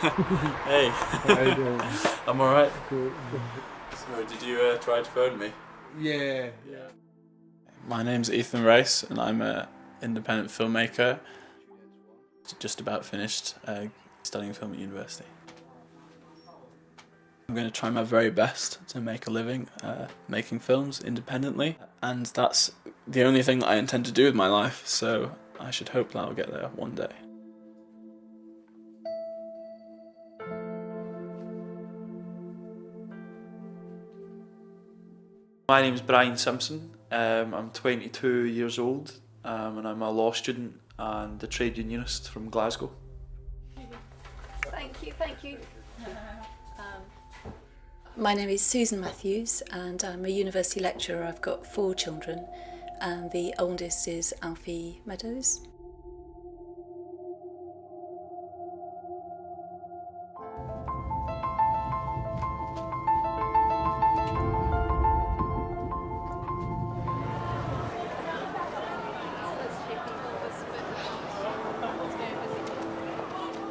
Hey. How you doing? I'm alright. Cool. So, did you try to phone me? Yeah. My name's Ethan Rice, and I'm an independent filmmaker. Just about finished studying film at university. I'm going to try my very best to make a living making films independently, and that's the only thing that I intend to do with my life, so I should hope that I'll get there one day. My name's Brian Simpson. I'm 22 years old, and I'm a law student and a trade unionist from Glasgow. Thank you. My name is Susan Matthews and I'm a university lecturer. I've got 4 children and the oldest is Alfie Meadows.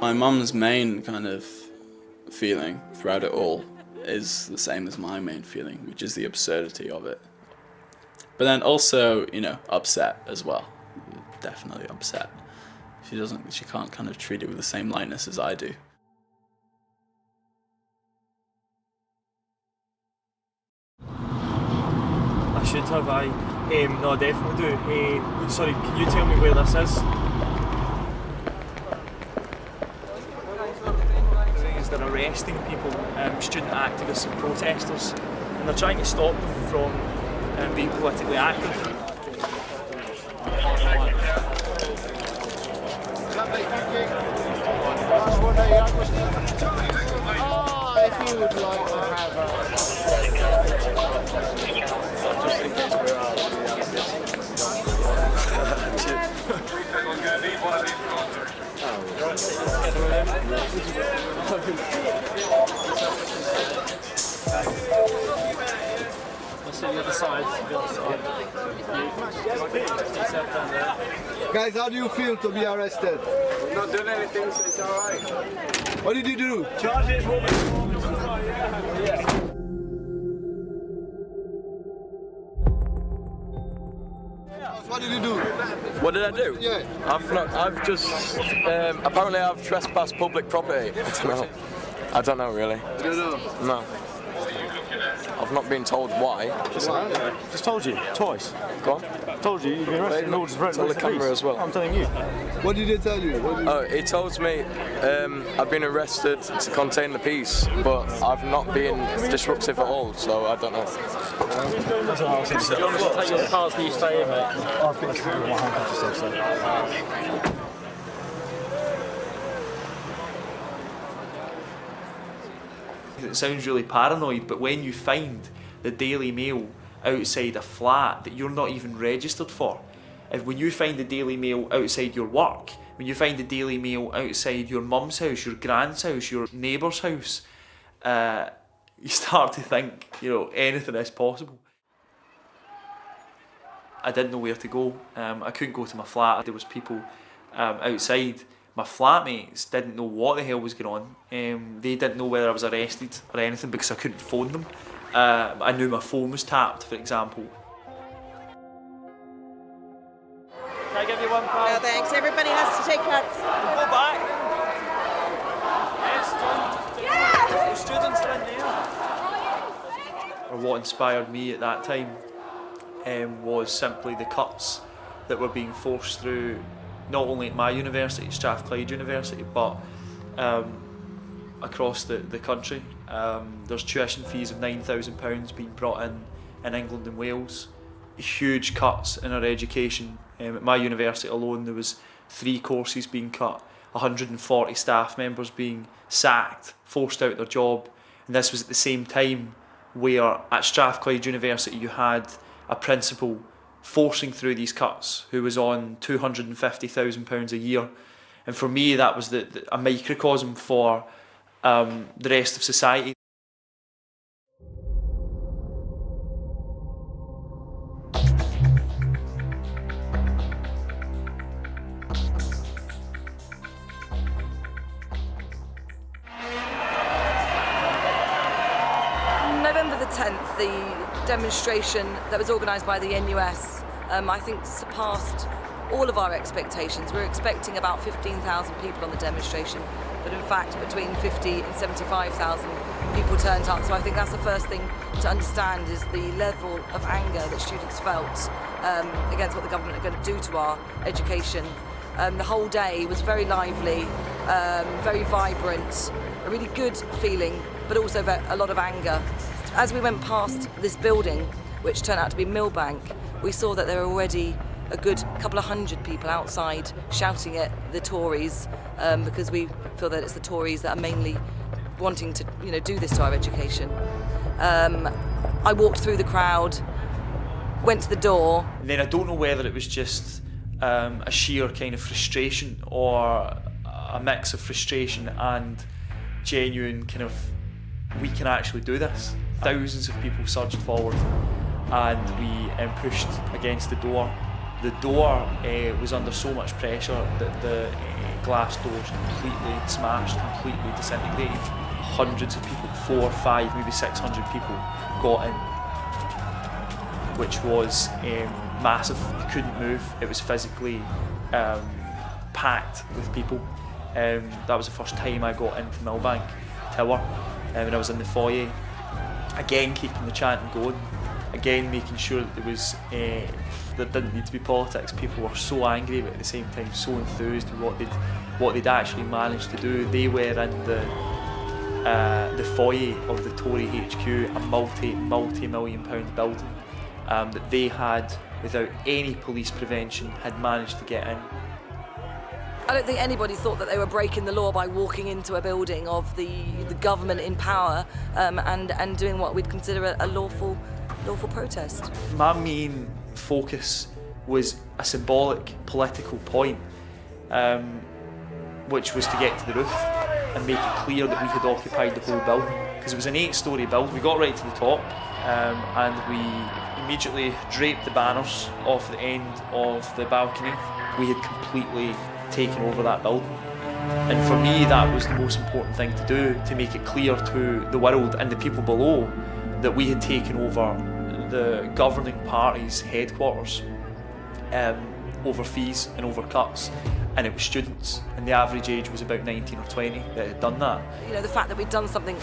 My mum's main kind of feeling throughout it all is the same as my main feeling, which is the absurdity of it. But then also, upset as well. Definitely upset. She can't kind of treat it with the same lightness as I do. I should have, no, I definitely do. Sorry, can you tell me where this is? They're arresting people, student activists and protesters, and they're trying to stop them from being politically active. If you would like to have Let's see the other side. Guys, how do you feel to be arrested? I'm not doing anything, so it's alright. What did you do? Charges, woman. What did you do? What did I do? Yeah. I've just apparently I've trespassed public property. I don't know really. You don't know. No. I've not been told why. Just told you, twice. Go on. Told you, you've been arrested and ordered to Tell the camera as well. I'm telling you. What did they tell you? Oh, he tells me I've been arrested to contain the peace, but I've not been disruptive at all, so I don't know. That's what I was saying. Do you want me to take your cards for you stay in, mate? I've got my handcuffs to say. It sounds really paranoid, but when you find the Daily Mail outside a flat that you're not even registered for, when you find the Daily Mail outside your work, when you find the Daily Mail outside your mum's house, your grand's house, your neighbour's house, you start to think, anything is possible. I didn't know where to go. I couldn't go to my flat. There was people outside. My flatmates didn't know what the hell was going on. They didn't know whether I was arrested or anything because I couldn't phone them. I knew my phone was tapped, for example. Can I give you one, pal? No thanks, everybody has to take cuts. Go back. Yes, students are in there. Or what inspired me at that time was simply the cuts that were being forced through not only at my university, Strathclyde University, but across the country. There's tuition fees of £9,000 being brought in England and Wales. Huge cuts in our education. At my university alone there was 3 courses being cut, 140 staff members being sacked, forced out their job, and this was at the same time where at Strathclyde University you had a principal forcing through these cuts who was on £250,000 a year. And for me that was a microcosm for the rest of society. 10th, the demonstration that was organised by the NUS, I think surpassed all of our expectations. We were expecting about 15,000 people on the demonstration, but in fact between 50 and 75,000 people turned up. So I think that's the first thing to understand, is the level of anger that students felt against what the government are going to do to our education. The whole day was very lively, very vibrant, a really good feeling, but also a lot of anger. As we went past this building, which turned out to be Millbank, we saw that there were already a good couple of hundred people outside shouting at the Tories, because we feel that it's the Tories that are mainly wanting to, do this to our education. I walked through the crowd, went to the door. And then I don't know whether it was just a sheer kind of frustration, or a mix of frustration and genuine kind of, we can actually do this. Thousands of people surged forward, and we pushed against the door. The door was under so much pressure that the glass doors completely smashed, completely disintegrated. Hundreds of people, 400, 500, maybe 600 people got in, which was massive. You couldn't move. It was physically packed with people. That was the first time I got into Millbank Tower, when I was in the foyer. Again, keeping the chanting going. Again, making sure that there didn't need to be politics. People were so angry, but at the same time so enthused with what they'd actually managed to do. They were in the foyer of the Tory HQ, a multi-million pound building that they had, without any police prevention, had managed to get in. I don't think anybody thought that they were breaking the law by walking into a building of the government in power, and doing what we'd consider a lawful protest. My main focus was a symbolic political point, which was to get to the roof and make it clear that we had occupied the whole building, because it was an 8-storey building. We got right to the top, and we immediately draped the banners off the end of the balcony. We had completely taken over that building, and for me that was the most important thing to do, to make it clear to the world and the people below that we had taken over the governing party's headquarters, over fees and over cuts, and it was students, and the average age was about 19 or 20 that had done that. The fact that we'd done something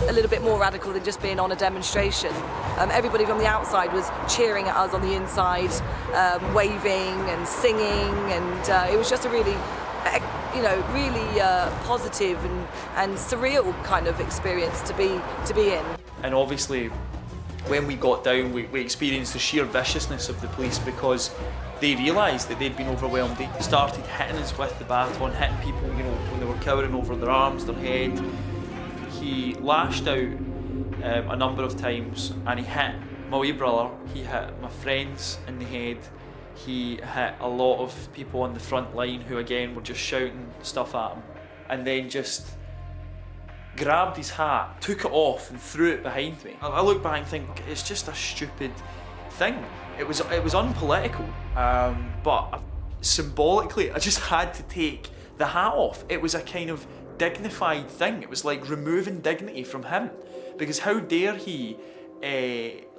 a little bit more radical than just being on a demonstration. Everybody from the outside was cheering at us on the inside, waving and singing, and it was just a really, really positive and surreal kind of experience to be in. And obviously, when we got down, we experienced the sheer viciousness of the police, because they realised that they'd been overwhelmed. They started hitting us with the baton, hitting people, when they were cowering over their arms, their head. He lashed out a number of times, and he hit my wee brother, he hit my friends in the head, he hit a lot of people on the front line who again were just shouting stuff at him, and then just grabbed his hat, took it off and threw it behind me. I look back and think, it's just a stupid thing. It was unpolitical, but symbolically I just had to take the hat off. It was a kind of dignified thing. It was like removing dignity from him, because how dare he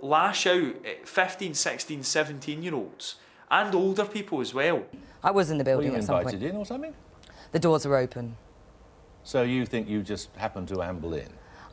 lash out at 15, 16, 17-year-olds and older people as well. I was in the building at some point. Were you invited in or something? The doors are open. So you think you just happened to amble in?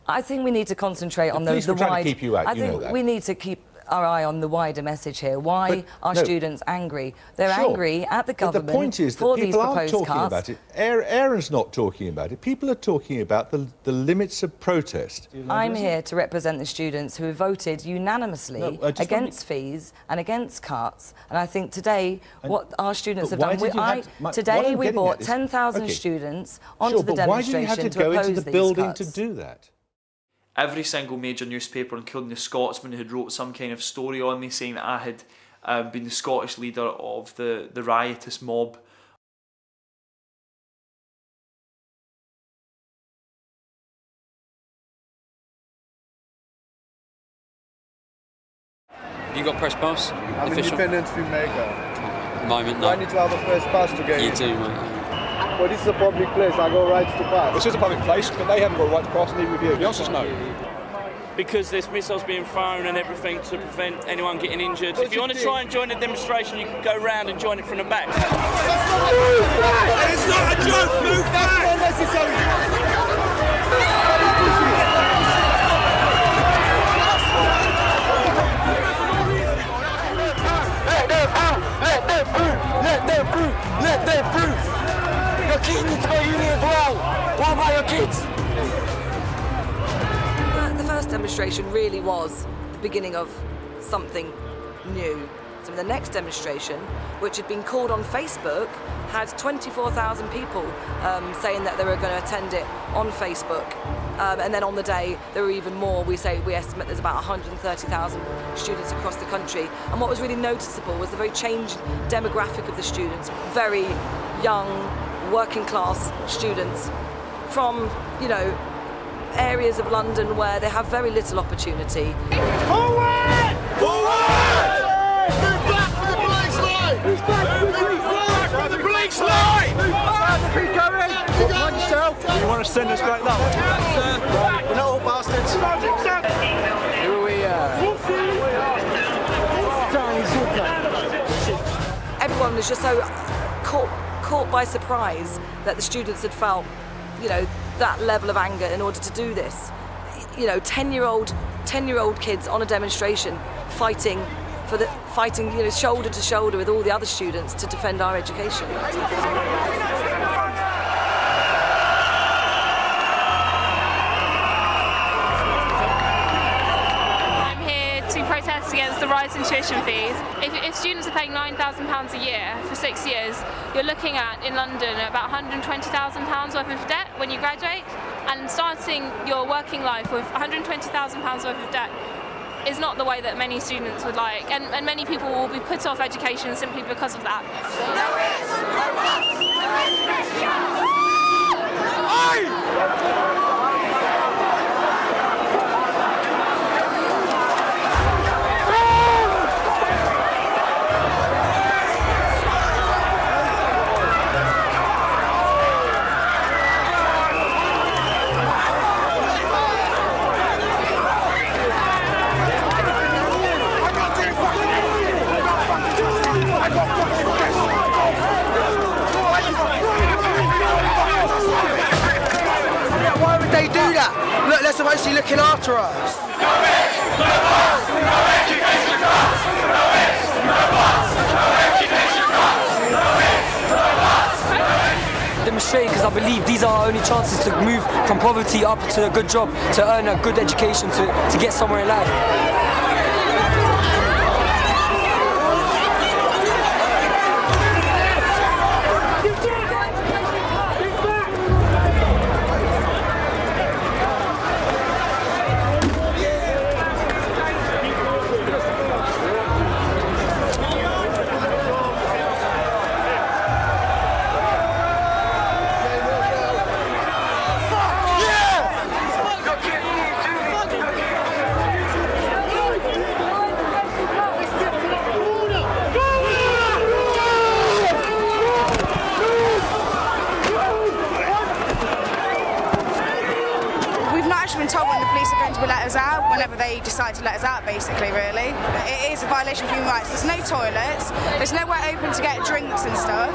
I think we need to concentrate on the police were trying to keep you out, I think we need to keep our eye on the wider message here. Why are students angry? They're angry at the government. But the point is that people aren't talking about it. Aaron's not talking about it. People are talking about the limits of protest. I'm here to represent the students who have voted unanimously against fees and against cuts. And I think today, what our students have done, today we brought 10,000 students onto the demonstration to oppose these cuts. Why do you have to go into the building to do that? Every single major newspaper, including the Scotsman, had wrote some kind of story on me saying that I had been the Scottish leader of the riotous mob. Have you got press pass? I'm an independent filmmaker. At the moment, no. I need to have a press pass to get in. You do, mate. Well, this is a public place. I got rights to pass. This is a public place, but they haven't got a right to pass, neither of you. The answer's no. because there's missiles being thrown and everything to prevent anyone getting injured. If you want to try and join the demonstration, you can go round and join it from the back. It's not a joke, move back! That's unnecessary! Let them through! Let them through! Your kids need to go to uni as well! What about your kids? The first demonstration really was the beginning of something new. So the next demonstration, which had been called on Facebook, had 24,000 people saying that they were going to attend it on Facebook. And then on the day, there were even more. We estimate there's about 130,000 students across the country. And what was really noticeable was the very changed demographic of the students. Very young, working class students from, you know, areas of London where they have very little opportunity. Forward! Forward! Move back for the police line! Move back for the police line! Keep going! Mind yourself! You want to send us back that way? We're not all bastards. Who are we? Everyone was just so caught by surprise that the students had felt, you know, that level of anger in order to do this. You know, 10-year-old kids on a demonstration fighting, you know, shoulder to shoulder with all the other students to defend our education. I'm here to protest against the rise in tuition fees. If students are paying £9,000 a year for 6 years, you're looking at, in London, about £120,000 worth of debt when you graduate, and starting your working life with £120,000 worth of debt is not the way that many students would like, and many people will be put off education simply because of that. Why would they do that? Look, they're supposed to be looking after us. Demonstrating because I believe these are our only chances to move from poverty up to a good job, to earn a good education, to get somewhere in life. Been told when the police are going to let us out, whenever they decide to let us out, basically, really. It is a violation of human rights. There's no toilets, there's nowhere open to get drinks and stuff,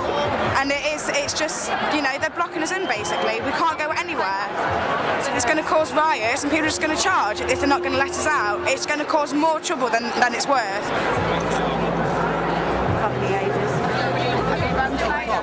and it's just, you know, they're blocking us in, basically. We can't go anywhere. So it's going to cause riots, and people are just going to charge if they're not going to let us out. It's going to cause more trouble than it's worth.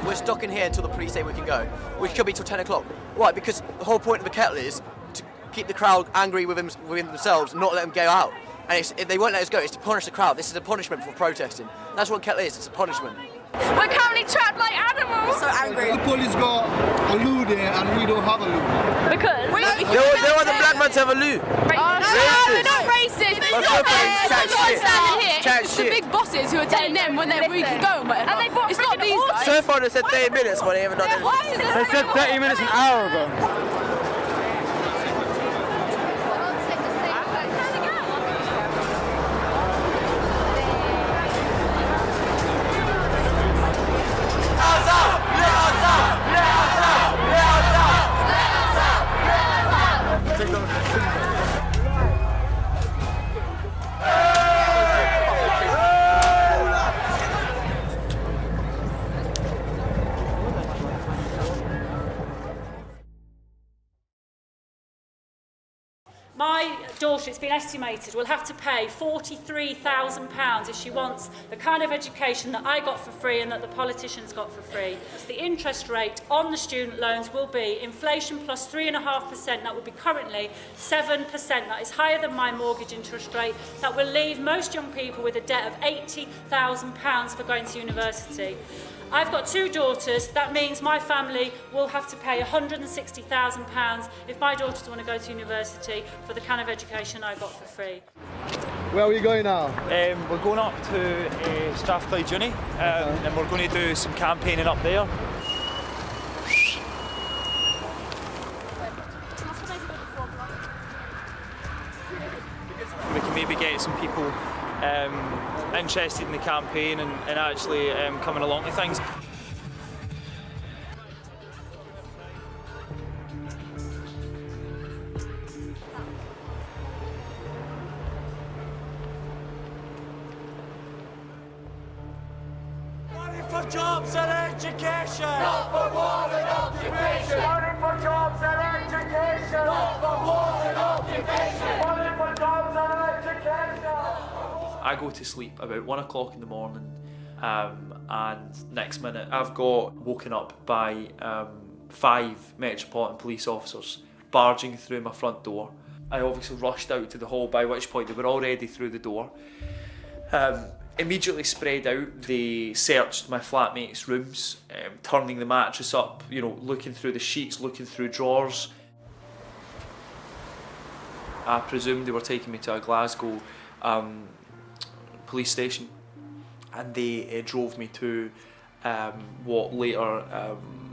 We're stuck in here until the police say we can go, which could be till 10 o'clock. Why? Because the whole point of the kettle is to keep the crowd angry within themselves, not let them go out. And if they won't let us go, it's to punish the crowd. This is a punishment for protesting. That's what kettle is, it's a punishment. We're currently trapped like animals. So angry. The police got a loo there and we don't have a loo. Because they want the black man to have a loo. No, they're not racist. It's not standing here. It's the big bosses who are telling them when we can go and whatever. It's not these guys. So far they said 30 minutes, but they haven't done it. They said 30 minutes an hour ago. My daughter, it's been estimated, will have to pay £43,000 if she wants the kind of education that I got for free and that the politicians got for free. So the interest rate on the student loans will be inflation plus 3.5%. That will be currently 7%. That is higher than my mortgage interest rate. That will leave most young people with a debt of £80,000 for going to university. I've got 2 daughters. That means my family will have to pay £160,000 if my daughters want to go to university for the kind of education I got for free. Where are we going now? We're going up to Strathclyde Uni, and we're going to do some campaigning up there. We can maybe get some people interested in the campaign and actually coming along to things. Money for jobs and education! Not for war and occupation! Money for jobs and education! Not for war and occupation! Money for jobs and education! I go to sleep about 1 o'clock in the morning, and next minute I've got woken up by 5 Metropolitan Police officers barging through my front door. I obviously rushed out to the hall, by which point they were already through the door. Immediately spread out, they searched my flatmate's rooms, turning the mattress up, you know, looking through the sheets, looking through drawers. I presumed they were taking me to a Glasgow police station, and they drove me to what later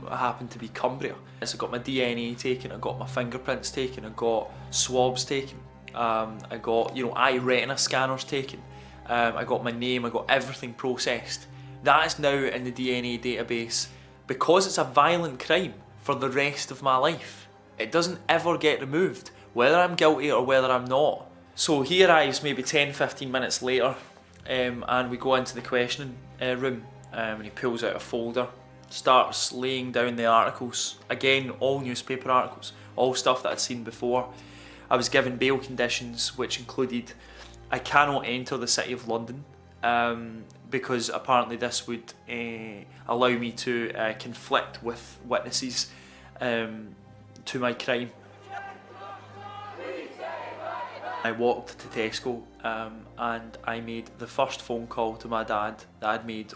happened to be Cumbria. So I got my DNA taken, I got my fingerprints taken, I got swabs taken, I got, you know, eye retina scanners taken, I got my name, I got everything processed. That is now in the DNA database because it's a violent crime for the rest of my life. It doesn't ever get removed, whether I'm guilty or whether I'm not. So he arrives maybe 10-15 minutes later, and we go into the questioning room, and he pulls out a folder, starts laying down the articles. Again, all newspaper articles, all stuff that I'd seen before. I was given bail conditions, which included I cannot enter the City of London, because apparently this would allow me to conflict with witnesses to my crime. I walked to Tesco and I made the first phone call to my dad that I'd made.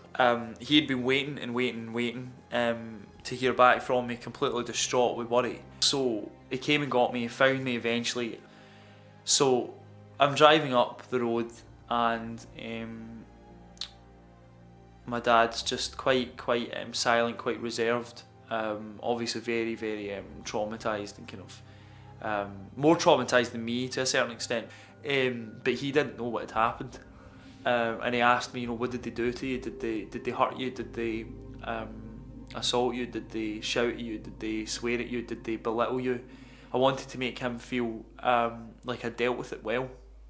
He had been waiting and waiting to hear back from me, completely distraught with worry. So he came and got me, found me eventually. So I'm driving up the road and my dad's just quite silent, quite reserved. Obviously very traumatised and kind of more traumatised than me to a certain extent, but he didn't know what had happened, and he asked me, you know, what did they do to you? Did they hurt you? Did they assault you? Did they shout at you? Did they swear at you? Did they belittle you? I wanted to make him feel like I dealt with it well.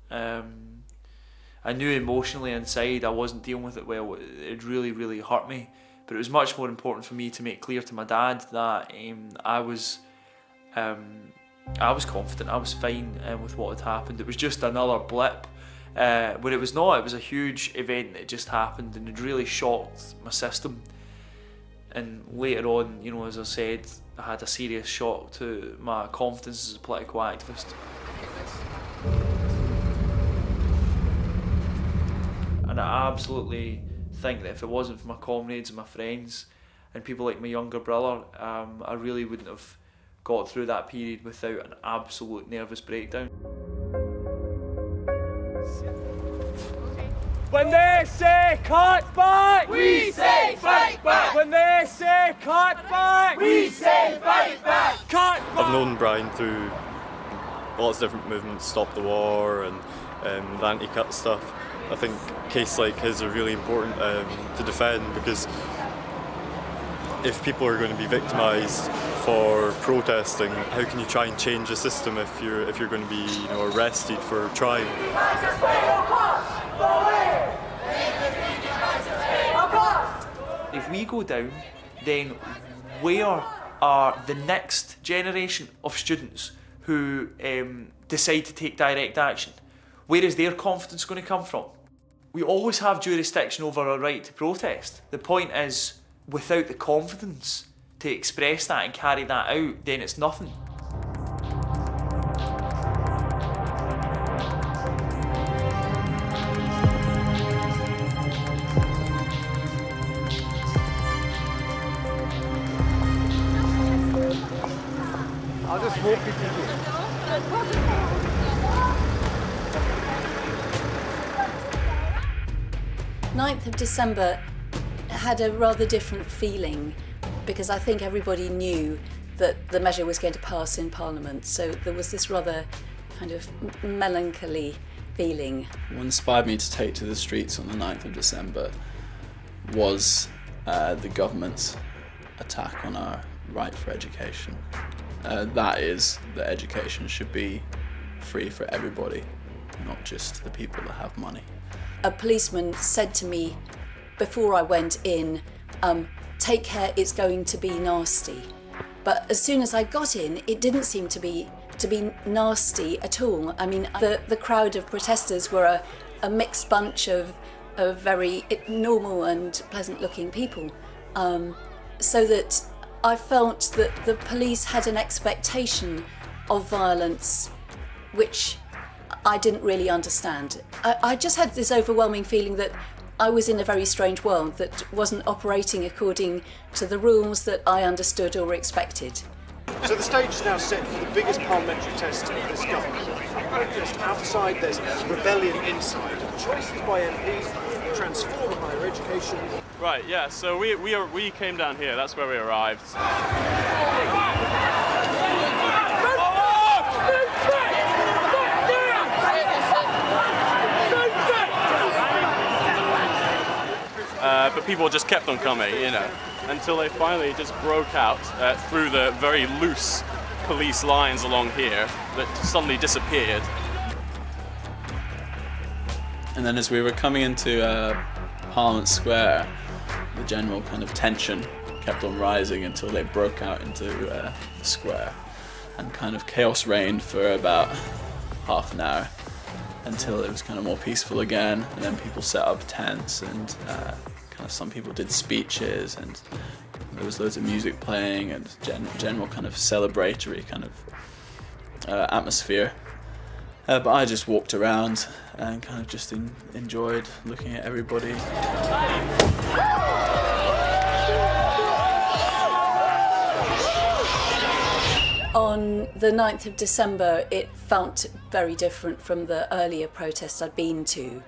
I knew emotionally inside I wasn't dealing with it well. It really hurt me, but it was much more important for me to make clear to my dad that I was confident, I was fine with what had happened. It was just another blip, but it was not. It was a huge event that just happened and it really shocked my system. And later on, you know, as I said, I had a serious shock to my confidence as a political activist. And I absolutely think that if it wasn't for my comrades and my friends and people like my younger brother, I really wouldn't have got through that period without an absolute nervous breakdown. When they say cut back, we say fight back. When they say cut back, we say fight back. Cut back. I've known Brian through lots of different movements, Stop the War and the anti-cut stuff. I think cases like his are really important to defend, because if people are going to be victimised for protesting, how can you try and change the system if you're going to be, you know, arrested for trying? If we go down, then where are the next generation of students who decide to take direct action. Where is their confidence going to come from? We always have jurisdiction over our right to protest. The point is, without the confidence to express that and carry that out, then it's nothing. I'll just walk you through. 9th of December had a rather different feeling because I think everybody knew that the measure was going to pass in Parliament, so there was this rather kind of melancholy feeling. What inspired me to take to the streets on the 9th of December was the government's attack on our right for education. That is, that education should be free for everybody, not just the people that have money. A policeman said to me before I went in, take care, it's going to be nasty. But as soon as I got in, it didn't seem to be nasty at all. I mean, the crowd of protesters were a mixed bunch of very normal and pleasant-looking people. So that I felt that the police had an expectation of violence which I didn't really understand. I just had this overwhelming feeling that I was in a very strange world that wasn't operating according to the rules that I understood or expected. So the stage is now set for the biggest parliamentary test of this government. Just outside, there's rebellion inside. Choices by MPs to transform higher education. Right, yeah, so we came down here, that's where we arrived. But people just kept on coming, you know, until they finally just broke out through the very loose police lines along here that suddenly disappeared. And then as we were coming into Parliament Square, the general kind of tension kept on rising until they broke out into the square, and kind of chaos reigned for about half an hour until it was kind of more peaceful again, and then people set up tents and kind of some people did speeches, and there was loads of music playing and general kind of celebratory kind of atmosphere. But I just walked around and kind of just enjoyed looking at everybody. On the 9th of December, it felt very different from the earlier protests I'd been to.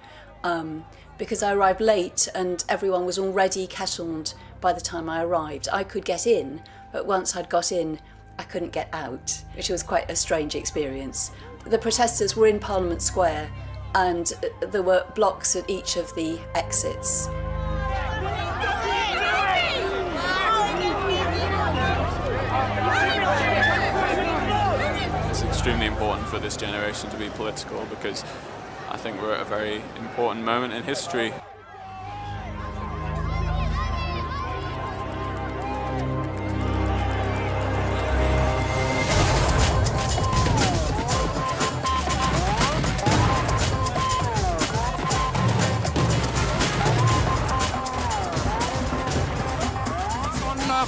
Because I arrived late and everyone was already kettled by the time I arrived. I could get in, but once I'd got in, I couldn't get out, which was quite a strange experience. The protesters were in Parliament Square and there were blocks at each of the exits. It's extremely important for this generation to be political because I think we're at a very important moment in history.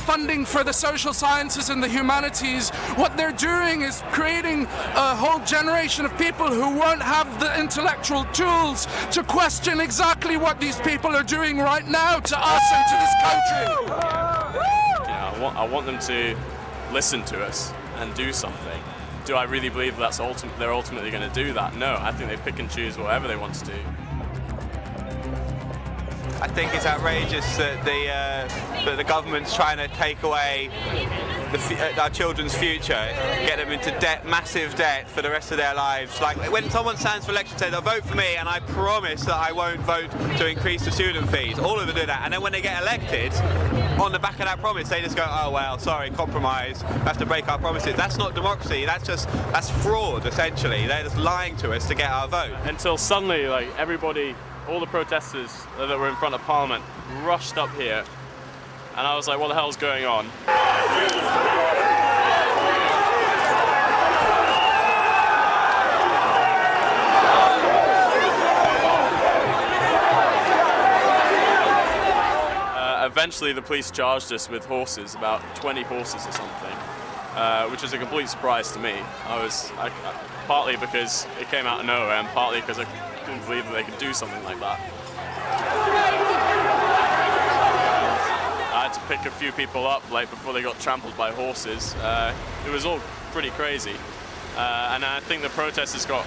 Funding for the social sciences and the humanities, what they're doing is creating a whole generation of people who won't have the intellectual tools to question exactly what these people are doing right now to us and to this country. Yeah, I want them to listen to us and do something. Do I really believe they're ultimately going to do that? No, I think they pick and choose whatever they want to do. I think it's outrageous that the government's trying to take away our children's future, get them into debt, massive debt for the rest of their lives. Like when someone stands for election, say they'll vote for me, and I promise that I won't vote to increase the student fees. All of them do that, and then when they get elected, on the back of that promise, they just go, oh well, sorry, compromise. We have to break our promises. That's not democracy. That's fraud. Essentially, they're just lying to us to get our vote. Until suddenly, like everybody. All the protesters that were in front of Parliament rushed up here, and I was like, what the hell's going on? eventually the police charged us with horses, about 20 horses or something, which was a complete surprise to me. Partly because it came out of nowhere, and partly because I couldn't believe that they could do something like that. I had to pick a few people up before they got trampled by horses. It was all pretty crazy. And I think the protesters got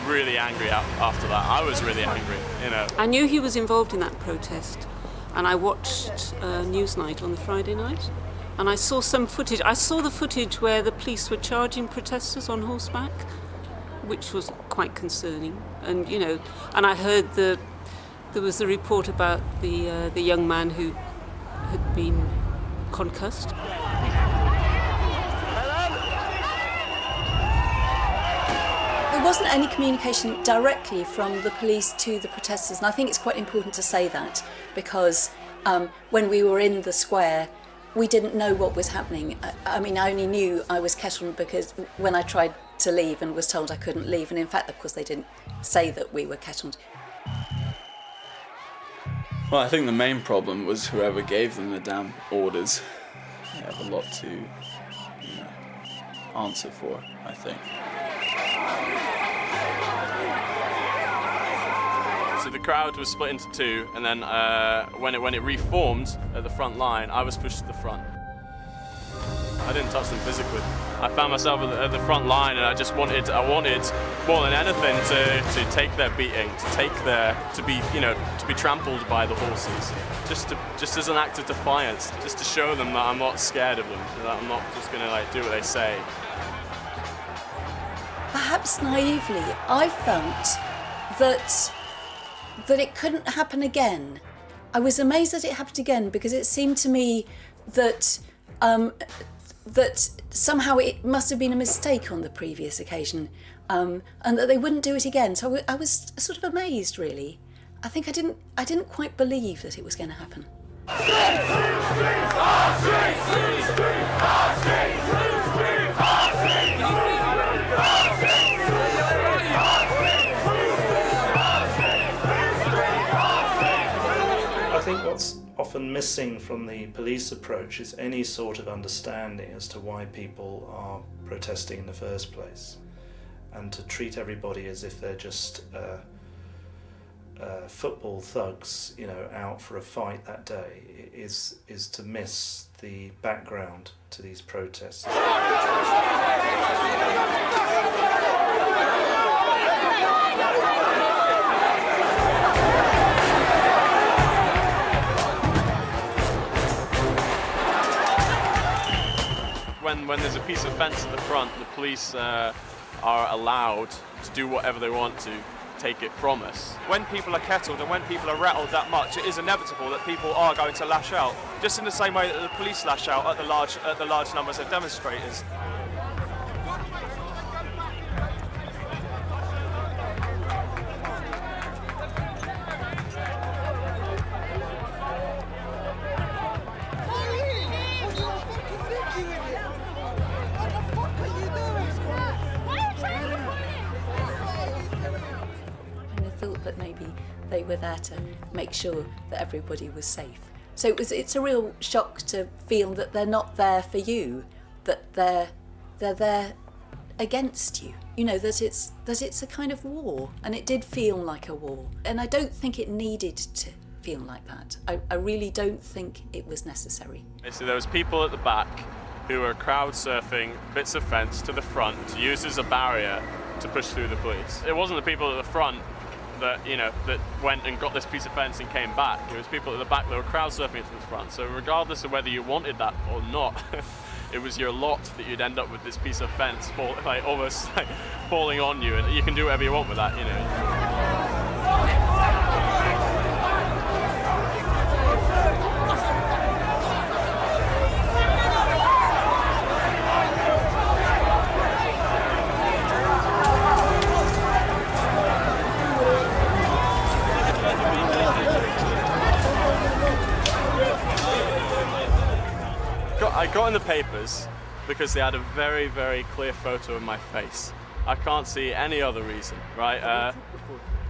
really angry after that. I was really angry, you know. I knew he was involved in that protest, and I watched Newsnight on the Friday night, and I saw some footage. I saw the footage where the police were charging protesters on horseback, which was quite concerning. And you know, and I heard there was the report about the young man who had been concussed. There wasn't any communication directly from the police to the protesters, and I think it's quite important to say that, because when we were in the square, we didn't know what was happening. I mean, I only knew I was kettled because when I tried to leave and was told I couldn't leave, and in fact, of course, they didn't say that we were kettled. Well, I think the main problem was whoever gave them the damn orders. They have a lot to answer for, I think. So the crowd was split into two, and then when it reformed at the front line, I was pushed to the front. I didn't touch them physically. I found myself at the front line, and I wanted more than anything to take their beating, to be trampled by the horses, just as an act of defiance, just to show them that I'm not scared of them, that I'm not just going to do what they say. Perhaps naively, I felt that it couldn't happen again. I was amazed that it happened again, because it seemed to me that that somehow it must have been a mistake on the previous occasion, and that they wouldn't do it again. So I was sort of amazed, really. I think I didn't quite believe that it was going to happen. I think what's often missing from the police approach is any sort of understanding as to why people are protesting in the first place, and to treat everybody as if they're just football thugs, out for a fight that day, is to miss the background to these protests. When there's a piece of fence at the front, the police are allowed to do whatever they want to take it from us. When people are kettled and when people are rattled that much, it is inevitable that people are going to lash out, just in the same way that the police lash out at the large numbers of demonstrators. But maybe they were there to make sure that everybody was safe. So it's a real shock to feel that they're not there for you, that they're there against you. That it's a kind of war, and it did feel like a war. And I don't think it needed to feel like that. I really don't think it was necessary. So there was people at the back who were crowd surfing bits of fence to the front to use as a barrier to push through the police. It wasn't the people at the front that went and got this piece of fence and came back. It was people at the back that were crowd surfing to the front. So regardless of whether you wanted that or not, it was your lot that you'd end up with this piece of fence almost falling on you, and you can do whatever you want with that, I got in the papers because they had a very, very clear photo of my face. I can't see any other reason, right?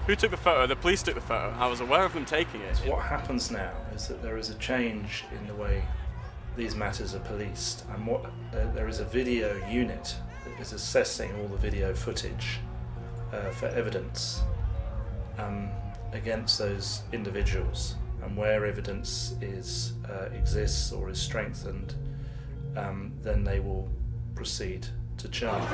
Who took the photo? The police took the photo. I was aware of them taking it. What happens now is that there is a change in the way these matters are policed, and there is a video unit that is assessing all the video footage for evidence against those individuals, and where evidence exists or is strengthened, then they will proceed to charge.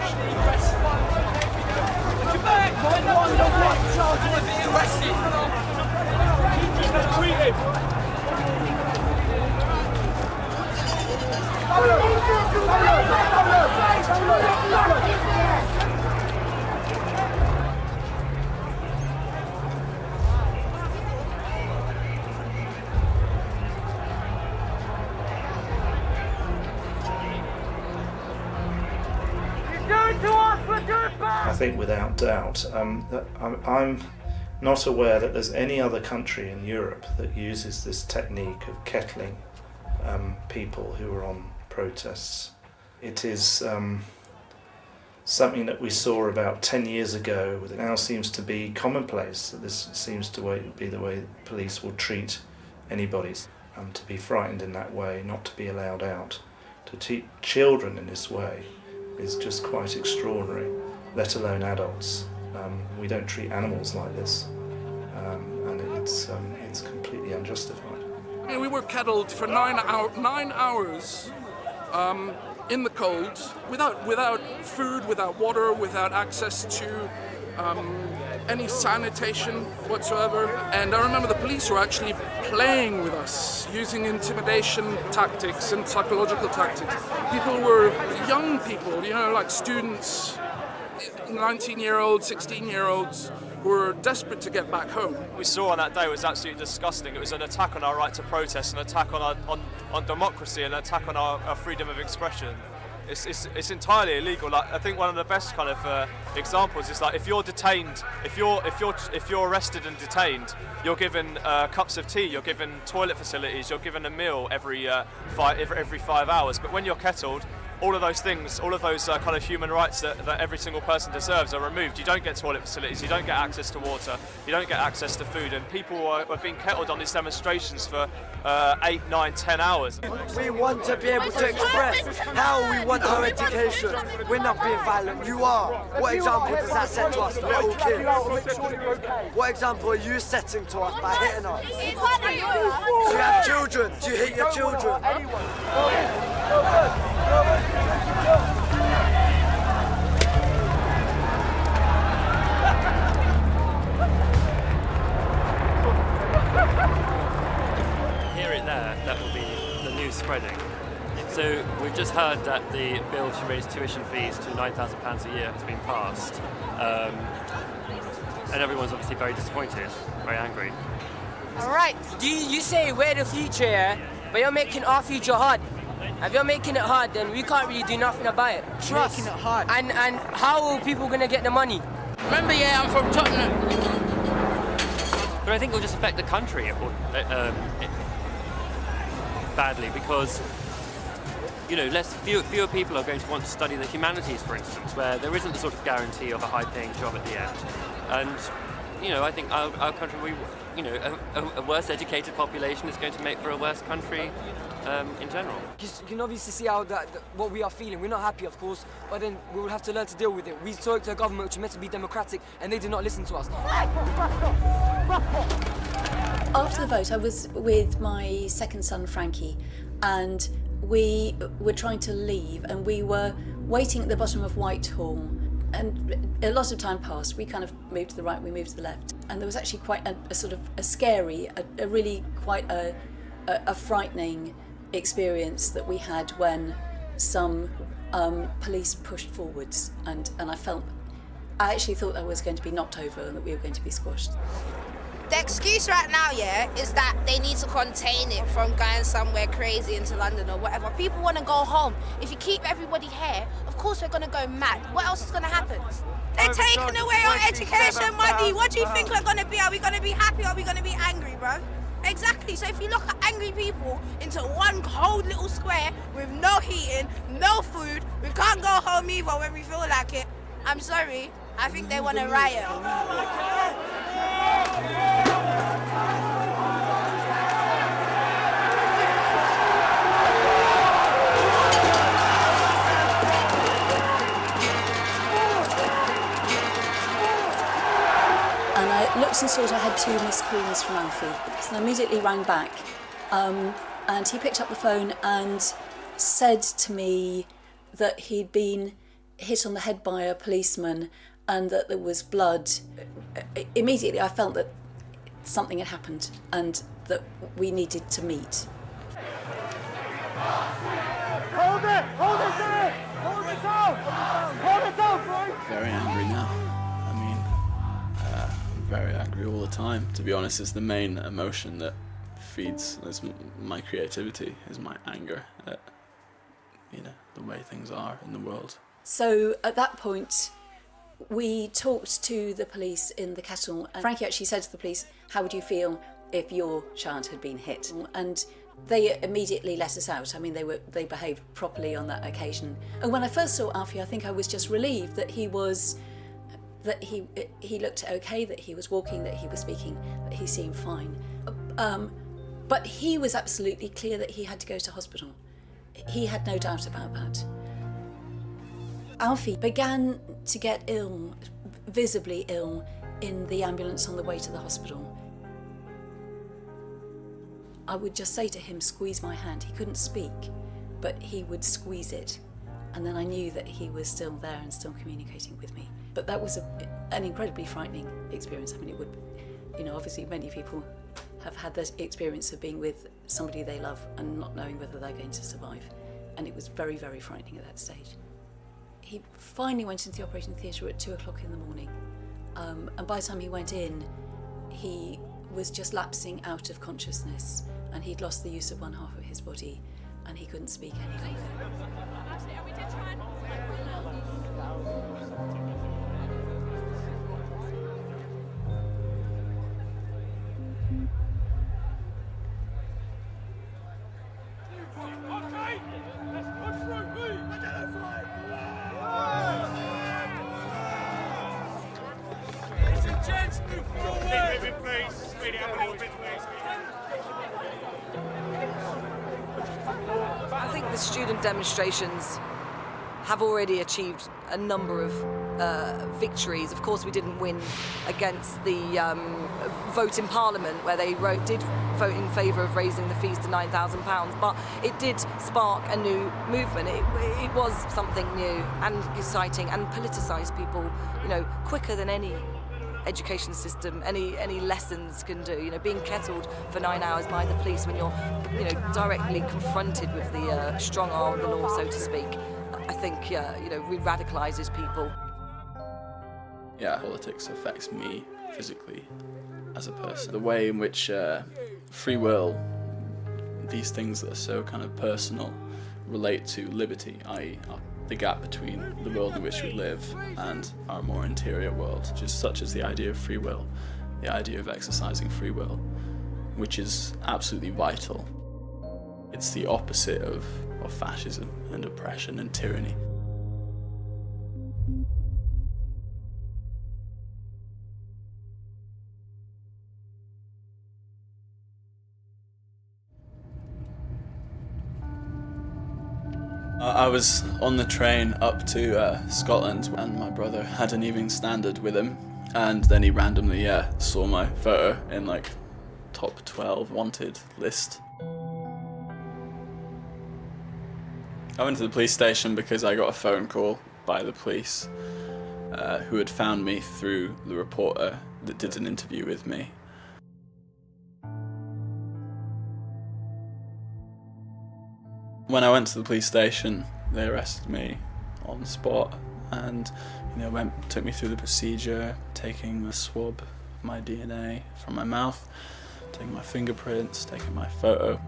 I think without doubt, I'm not aware that there's any other country in Europe that uses this technique of kettling people who are on protests. It is something that we saw about 10 years ago, that now seems to be commonplace, that this seems to be the way police will treat anybody. To be frightened in that way, not to be allowed out, to treat children in this way is just quite extraordinary, let alone adults. We don't treat animals like this, and it's completely unjustified. We were kettled for 9 hours in the cold, without food, without water, without access to any sanitation whatsoever. And I remember the police were actually playing with us, using intimidation tactics and psychological tactics. People were young people, like students, 19-year-olds, 16-year-olds, who were desperate to get back home. What we saw on that day was absolutely disgusting. It was an attack on our right to protest, an attack on democracy, an attack on our freedom of expression. It's entirely illegal. Like, I think one of the best kind of examples is like if you're detained, if you're arrested and detained, you're given cups of tea, you're given toilet facilities, you're given a meal every 5 hours. But when you're kettled, all of those things, all of those kind of human rights that every single person deserves are removed. You don't get toilet facilities, you don't get access to water, you don't get access to food, and people are being kettled on these demonstrations for 8, 9, 10 hours. We want to be able to express how we want our education. We're not being violent, you are. What example does that set to us, little kids? What example are you setting to us by hitting us? Do you have children? Do you hit your children? Here and there, that will be the news spreading. So we've just heard that the bill to raise tuition fees to £9,000 a year has been passed, and everyone's obviously very disappointed, very angry. All right. You say we're the future, yeah? But you're making our future hard. If you're making it hard, then we can't really do nothing about it. Trust. Making it hard. And how are people gonna get the money? Remember, yeah, I'm from Tottenham. But I think it will just affect the country badly because, fewer people are going to want to study the humanities, for instance, where there isn't the sort of guarantee of a high-paying job at the end. And, I think our country, a worse educated population is going to make for a worse country in general. You can obviously see how what we are feeling. We're not happy, of course, but then we will have to learn to deal with it. We talked to a government which is meant to be democratic, and they did not listen to us. After the vote, I was with my second son, Frankie, and we were trying to leave, and we were waiting at the bottom of Whitehall. And a lot of time passed. We kind of moved to the right, we moved to the left. And there was actually quite a sort of a scary, a really quite a frightening experience that we had when some police pushed forwards. And I actually thought I was going to be knocked over and that we were going to be squashed. The excuse right now, is that they need to contain it from going somewhere crazy into London or whatever. People want to go home. If you keep everybody here, of course we're going to go mad. What else is going to happen? They're taking away our education money. What do you think we're going to be? Are we going to be happy or are we going to be angry, bro? Exactly. So if you look at angry people into one cold little square with no heating, no food, we can't go home either when we feel like it. I'm sorry. I think they want to riot. And I looked and saw that I had 2 missed calls from Alfie. So I immediately rang back, and he picked up the phone and said to me that he'd been hit on the head by a policeman and that there was blood. Immediately I felt that something had happened and that we needed to meet. Hold it! Hold it there! Hold it down! Hold it down, bro! Very angry now. I mean, I'm very angry all the time. To be honest, it's the main emotion that feeds my creativity, is my anger at, the way things are in the world. So at that point, we talked to the police in the Kettle, and Frankie actually said to the police, "How would you feel if your child had been hit?" And they immediately let us out. I mean, they behaved properly on that occasion. And when I first saw Alfie, I think I was just relieved that he looked okay, that he was walking, that he was speaking, that he seemed fine. But he was absolutely clear that he had to go to hospital. He had no doubt about that. Alfie began to get ill, visibly ill, in the ambulance on the way to the hospital. I would just say to him, "Squeeze my hand." He couldn't speak, but he would squeeze it. And then I knew that he was still there and still communicating with me. But that was an incredibly frightening experience. I mean, it would, obviously many people have had that experience of being with somebody they love and not knowing whether they're going to survive. And it was very, very frightening at that stage. He finally went into the operating theatre at 2 o'clock in the morning. And by the time he went in, he was just lapsing out of consciousness, and he'd lost the use of one half of his body, and he couldn't speak any longer. I think the student demonstrations have already achieved a number of victories. Of course, we didn't win against the vote in Parliament, where they did vote in favour of raising the fees to £9,000, but it did spark a new movement. It was something new and exciting, and politicised people, quicker than any education system, any lessons can do. Being kettled for 9 hours by the police when you're, directly confronted with the strong arm of the law, so to speak, I think, re-radicalises people. Yeah, politics affects me physically as a person. The way in which free will, these things that are so kind of personal, relate to liberty, i.e. the gap between the world in which we live and our more interior world, just such as the idea of free will, the idea of exercising free will, which is absolutely vital. It's the opposite of fascism and oppression and tyranny. I was on the train up to Scotland, and my brother had an Evening Standard with him, and then he randomly saw my photo in top 12 wanted list. I went to the police station because I got a phone call by the police who had found me through the reporter that did an interview with me. When I went to the police station, they arrested me on the spot and took me through the procedure, taking a swab of my DNA from my mouth, taking my fingerprints, taking my photo.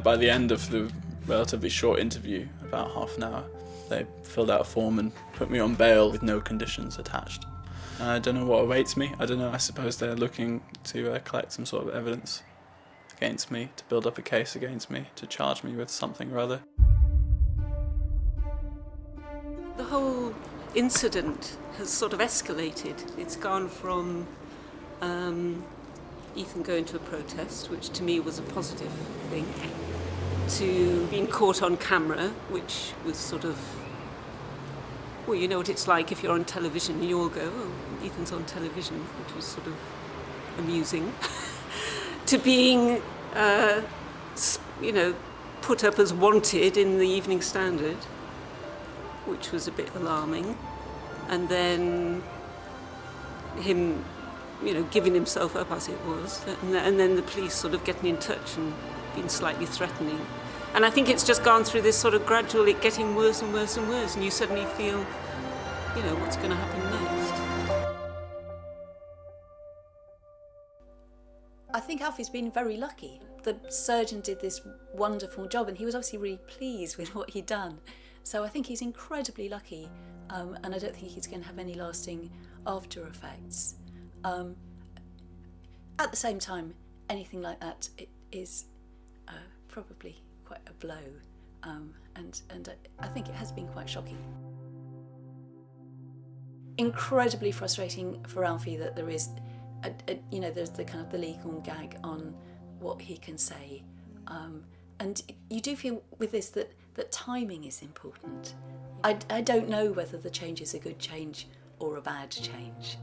By the end of the relatively short interview, about half an hour, they filled out a form and put me on bail with no conditions attached. I don't know what awaits me. I don't know, I suppose they're looking to collect some sort of evidence against me, to build up a case against me, to charge me with something or other. The whole incident has sort of escalated. It's gone from Ethan going to a protest, which to me was a positive thing, to being caught on camera, which was sort of, well, you know what it's like if you're on television and you all go, oh, Ethan's on television, which was sort of amusing, to being, you know, put up as wanted in the Evening Standard, which was a bit alarming, and then him, you know, giving himself up as it was, and then the police sort of getting in touch and being slightly threatening. And I think it's just gone through this sort of gradual, it getting worse and worse and worse, and you suddenly feel, you know, what's going to happen next. I think Alfie's been very lucky. The surgeon did this wonderful job, and he was obviously really pleased with what he'd done. So I think he's incredibly lucky, and I don't think he's going to have any lasting after effects. At the same time, anything like that is probably quite a blow, and I think it has been quite shocking. Incredibly frustrating for Alfie that there is, you know, there's the kind of the legal gag on what he can say, and you do feel with this that timing is important. I don't know whether the change is a good change or a bad change.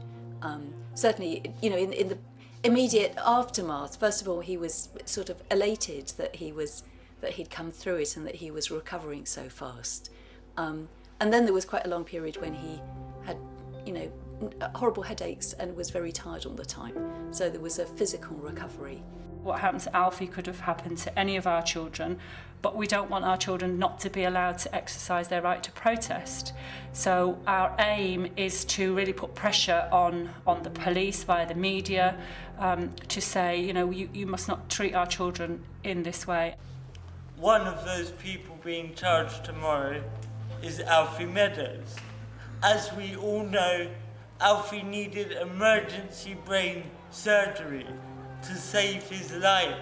Certainly, you know, in the immediate aftermath, first of all, he was sort of elated that he'd come through it and that he was recovering so fast. And then there was quite a long period when he had, you know, horrible headaches and was very tired all the time. So there was a physical recovery. What happened to Alfie could have happened to any of our children, but we don't want our children not to be allowed to exercise their right to protest. So our aim is to really put pressure on the police via the media to say, you know, you must not treat our children in this way. One of those people being charged tomorrow is Alfie Meadows. As we all know, Alfie needed emergency brain surgery to save his life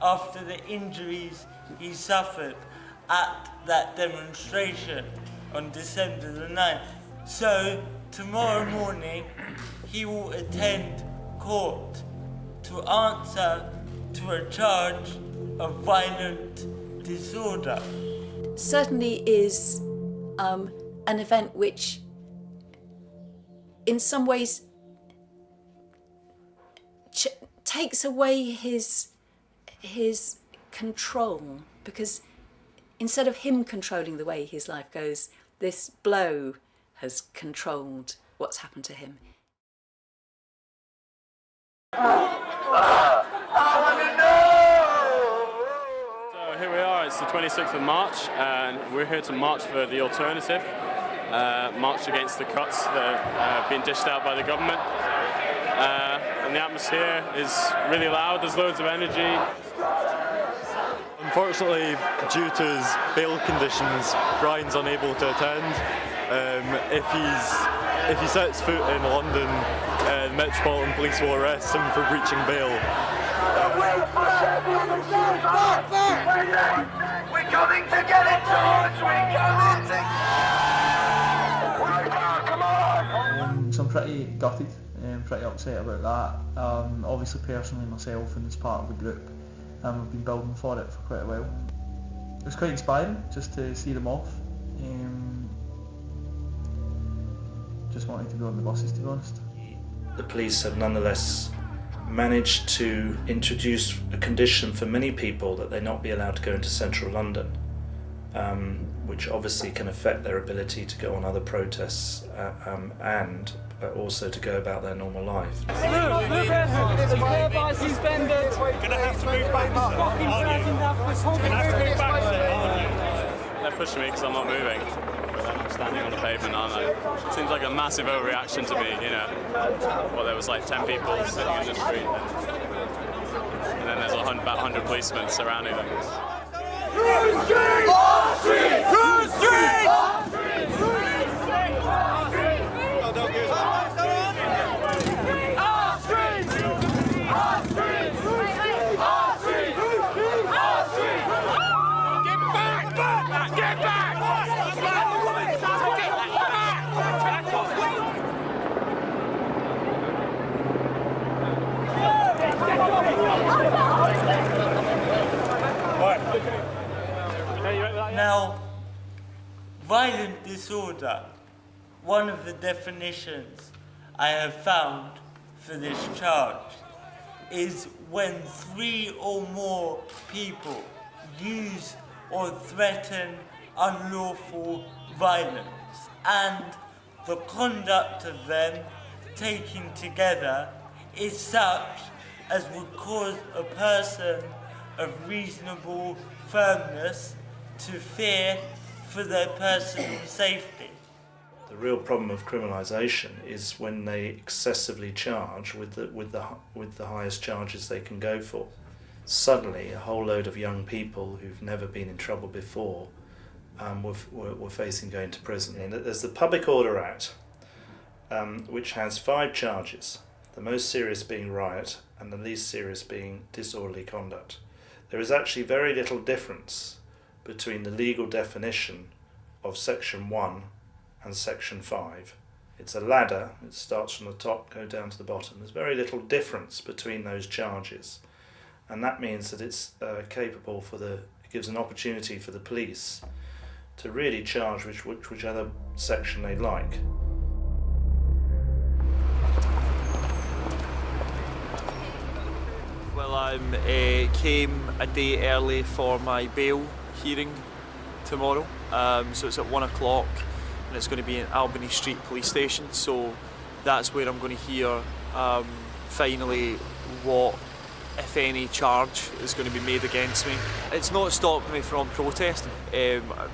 after the injuries he suffered at that demonstration on December the 9th. So tomorrow morning he will attend court to answer to a charge of violent disorder. Certainly is an event which in some ways takes away his control, because instead of him controlling the way his life goes, this blow has controlled what's happened to him. So here we are, it's the 26th of March, and we're here to march for the alternative, march against the cuts that have been dished out by the government. And the atmosphere is really loud, there's loads of energy. Unfortunately, due to his bail conditions, Brian's unable to attend. If he sets foot in London, the Metropolitan Police will arrest him for breaching bail. We're coming to get it, George! We're coming to... Come on! So I'm pretty gutted and pretty upset about that. Obviously personally myself and as part of the group, we've been building for it for quite a while. It was quite inspiring just to see them off. Just wanted to go on the buses, to be honest. The police have nonetheless managed to introduce a condition for many people that they not be allowed to go into central London, which obviously can affect their ability to go on other protests and also to go about their normal life. Hereby suspended. You're going to have to move back. They're pushing me because I'm not moving, but then I'm standing on the pavement, aren't I? It seems like a massive overreaction to me, you know. Well, there was like 10 people sitting in the street, and then there's about 100 policemen surrounding them. Cruise Street! Cruise Street! Cruise Street! Violent disorder, one of the definitions I have found for this charge, is when 3 or more people use or threaten unlawful violence, and the conduct of them taken together is such as would cause a person of reasonable firmness to fear for their personal safety. The real problem of criminalisation is when they excessively charge with the highest charges they can go for. Suddenly, a whole load of young people who've never been in trouble before were facing going to prison. And there's the Public Order Act, which has 5 charges, the most serious being riot and the least serious being disorderly conduct. There is actually very little difference between the legal definition of Section 1 and Section 5. It's a ladder, it starts from the top, go down to the bottom. There's very little difference between those charges, and that means that it's capable it gives an opportunity for the police to really charge whichever section they like. Well, I came a day early for my bail hearing tomorrow, so it's at 1 o'clock and it's going to be in Albany Street Police Station, so that's where I'm going to hear finally what, if any, charge is going to be made against me. It's not stopped me from protesting.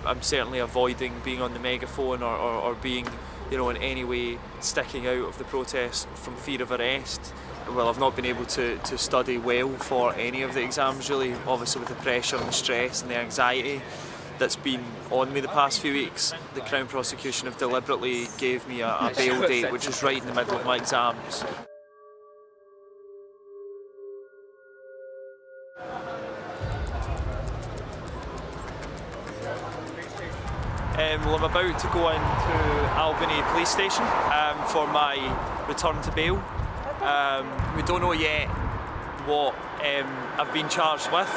I'm certainly avoiding being on the megaphone or being, in any way sticking out of the protest from fear of arrest. Well, I've not been able to study well for any of the exams really, obviously with the pressure and the stress and the anxiety that's been on me the past few weeks. The Crown Prosecution have deliberately gave me a bail date, which is right in the middle of my exams. Well, I'm about to go into Albany Police Station for my return to bail. We don't know yet what I've been charged with,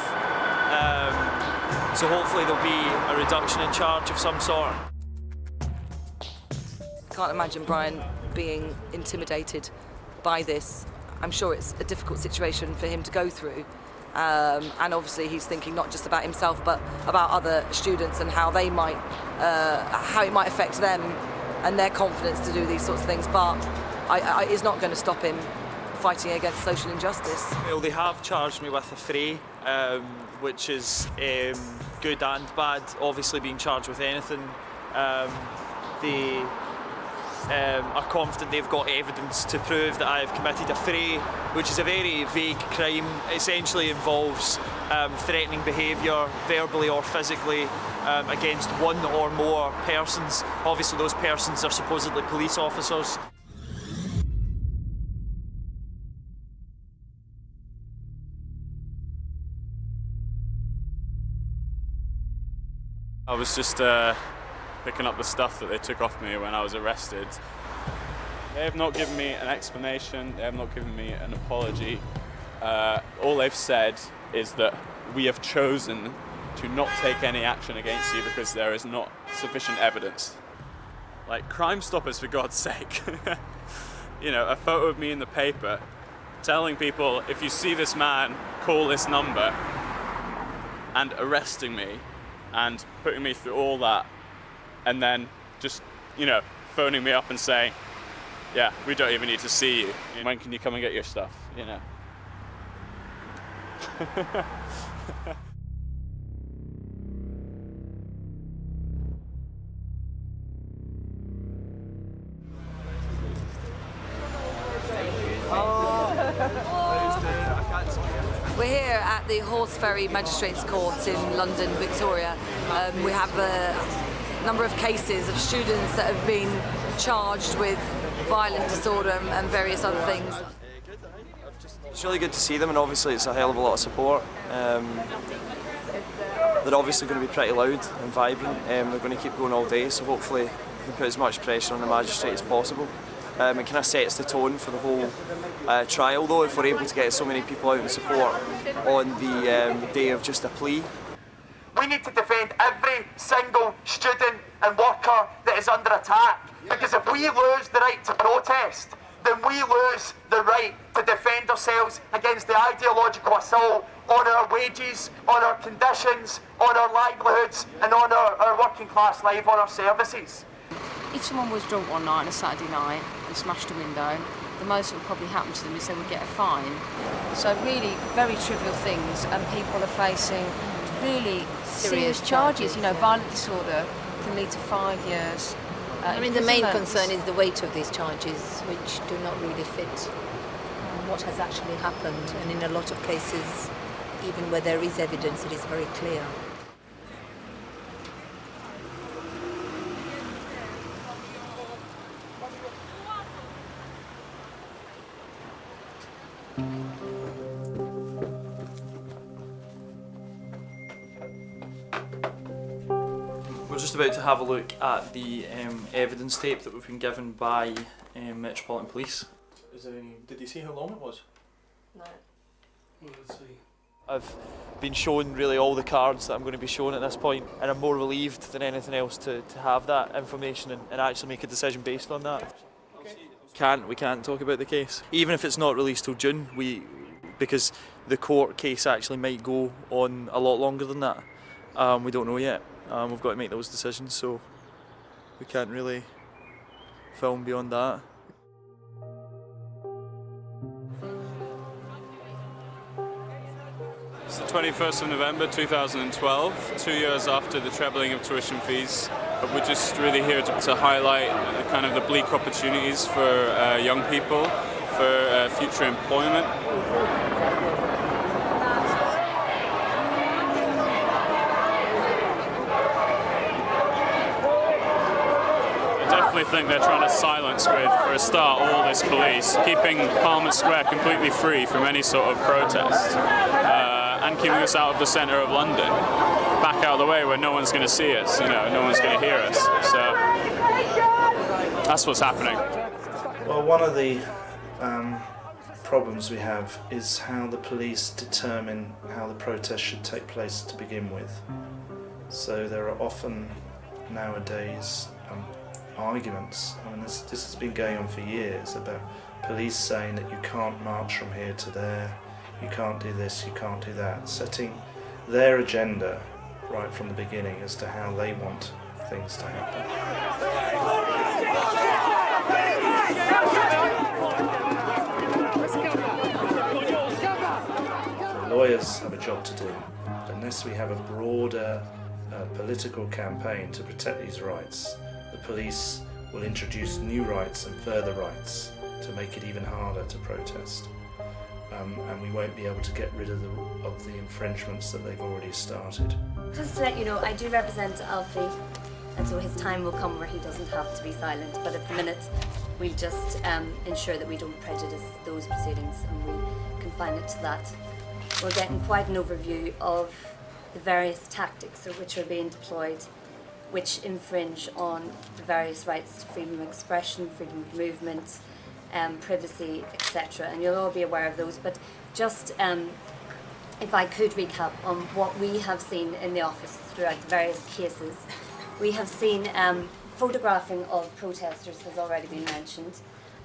so hopefully there'll be a reduction in charge of some sort. Can't imagine Brian being intimidated by this. I'm sure it's a difficult situation for him to go through, and obviously he's thinking not just about himself but about other students and how they might, how it might affect them and their confidence to do these sorts of things. But it's not going to stop him fighting against social injustice. Well, they have charged me with a fray, which is good and bad. Obviously, being charged with anything, they are confident they've got evidence to prove that I have committed a fray, which is a very vague crime. It essentially involves threatening behaviour, verbally or physically, against one or more persons. Obviously, those persons are supposedly police officers. I was just picking up the stuff that they took off me when I was arrested. They have not given me an explanation, they have not given me an apology. All they've said is that we have chosen to not take any action against you because there is not sufficient evidence. Like, Crime Stoppers, for God's sake. A photo of me in the paper telling people, if you see this man, call this number, and arresting me and putting me through all that, and then just, phoning me up and saying, yeah, we don't even need to see you. When can you come and get your stuff, We're here at the Horseferry Magistrates Court in London, Victoria. We have a number of cases of students that have been charged with violent disorder and various other things. It's really good to see them, and obviously it's a hell of a lot of support. They're obviously going to be pretty loud and vibrant. They're going to keep going all day, so hopefully we can put as much pressure on the magistrate as possible. It kind of sets the tone for the whole trial, though, if we're able to get so many people out in support on the day of just a plea. We need to defend every single student and worker that is under attack. Because if we lose the right to protest, then we lose the right to defend ourselves against the ideological assault on our wages, on our conditions, on our livelihoods, and on our working class life, on our services. If someone was drunk one night on a Saturday night and smashed a window, the most that would probably happen to them is they would get a fine. So really very trivial things, and people are facing really serious charges. You know, violent disorder can lead to 5 years. I mean, the main concern is the weight of these charges, which do not really fit what has actually happened. And in a lot of cases, even where there is evidence, it is very clear. We're just about to have a look at the evidence tape that we've been given by Metropolitan Police. Did you see how long it was? No. Let's see. I've been shown really all the cards that I'm going to be shown at this point, and I'm more relieved than anything else to have that information and actually make a decision based on that. We can't talk about the case. Even if it's not released till June, because the court case actually might go on a lot longer than that. We don't know yet. We've got to make those decisions, so we can't really film beyond that. It's the 21st of November 2012, 2 years after the trebling of tuition fees. We're just really here to highlight kind of the bleak opportunities for young people, for future employment. I think they're trying to silence, for a start, all this police, keeping Parliament Square completely free from any sort of protest, and keeping us out of the centre of London, back out of the way where no one's going to see us, no one's going to hear us. So that's what's happening. Well, one of the problems we have is how the police determine how the protest should take place to begin with. So there are often nowadays arguments. I mean, this has been going on for years about police saying that you can't march from here to there, you can't do this, you can't do that, setting their agenda right from the beginning as to how they want things to happen. The lawyers have a job to do. Unless we have a broader political campaign to protect these rights, the police will introduce new rights and further rights to make it even harder to protest. And we won't be able to get rid of the infringements that they've already started. Just to let you know, I do represent Alfie, and so his time will come where he doesn't have to be silent, but at the minute we'll just ensure that we don't prejudice those proceedings, and we'll confine it to that. We're getting quite an overview of the various tactics which are being deployed, which infringe on the various rights to freedom of expression, freedom of movement, privacy, etc. And you'll all be aware of those. But just if I could recap on what we have seen in the office throughout the various cases, we have seen photographing of protesters has already been mentioned,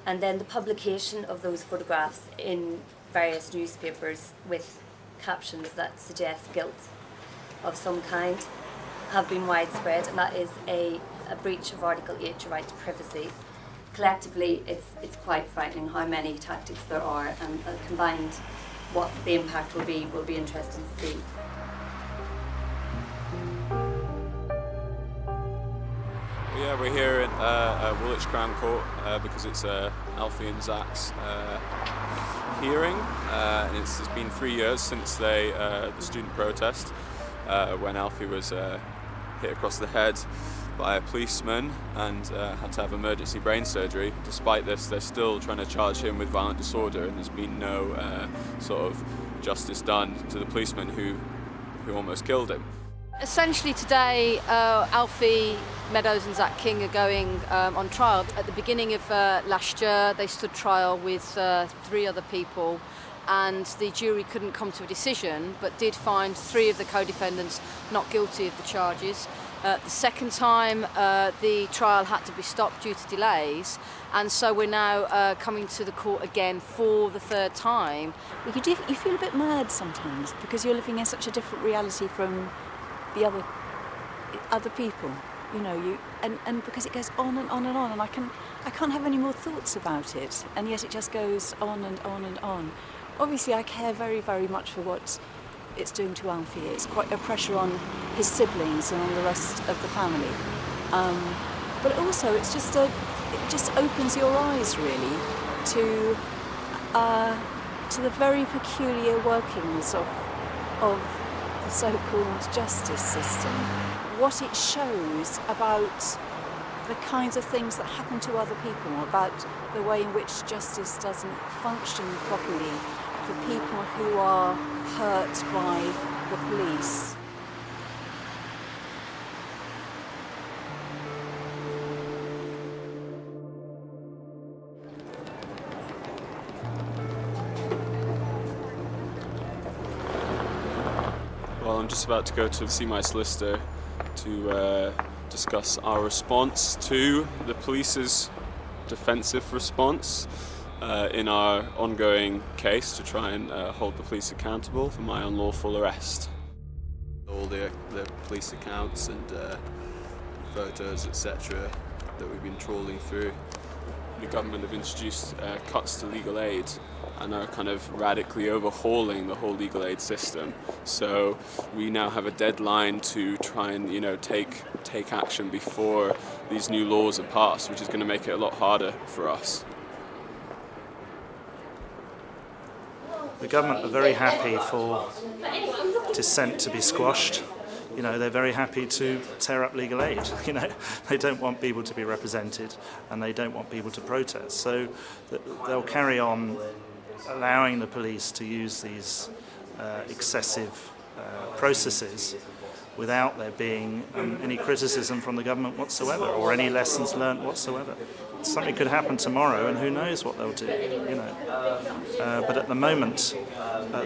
and then the publication of those photographs in various newspapers with captions that suggest guilt of some kind have been widespread, and that is a breach of Article 8, your right to privacy. Collectively, it's quite frightening how many tactics there are, and combined, what the impact will be interesting to see. Yeah, we're here at Woolwich Crown Court because it's Alfie and Zach's hearing, and it's been 3 years since the student protest when Alfie was hit across the head by a policeman and had to have emergency brain surgery. Despite this, they're still trying to charge him with violent disorder, and there's been no sort of justice done to the policeman who almost killed him. Essentially today, Alfie Meadows and Zach King are going on trial. At the beginning of last year, they stood trial with 3 other people and the jury couldn't come to a decision, but did find 3 of the co-defendants not guilty of the charges. The second time, the trial had to be stopped due to delays, and so we're now coming to the court again for the 3rd time. You feel a bit mad sometimes because you're living in such a different reality from the other people, you know. And because it goes on and on and on, and I can't have any more thoughts about it, and yet it just goes on and on and on. Obviously, I care very, very much for what it's doing to Alfie. It's quite a pressure on his siblings and on the rest of the family. But also, it just opens your eyes really to the very peculiar workings of the so-called justice system. What it shows about the kinds of things that happen to other people, about the way in which justice doesn't function properly for people who are hurt by the police. Well, I'm just about to go to see my solicitor to discuss our response to the police's defensive response in our ongoing case to try and hold the police accountable for my unlawful arrest. All the police accounts and photos, etc., that we've been trawling through. The government have introduced cuts to legal aid and are kind of radically overhauling the whole legal aid system. So we now have a deadline to try and, you know, take action before these new laws are passed, which is going to make it a lot harder for us. The government are very happy for dissent to be squashed. You know, they're very happy to tear up legal aid. You know, they don't want people to be represented and they don't want people to protest. So they'll carry on allowing the police to use these excessive processes without there being any criticism from the government whatsoever or any lessons learnt whatsoever. Something could happen tomorrow and who knows what they'll do, you know. But at the moment,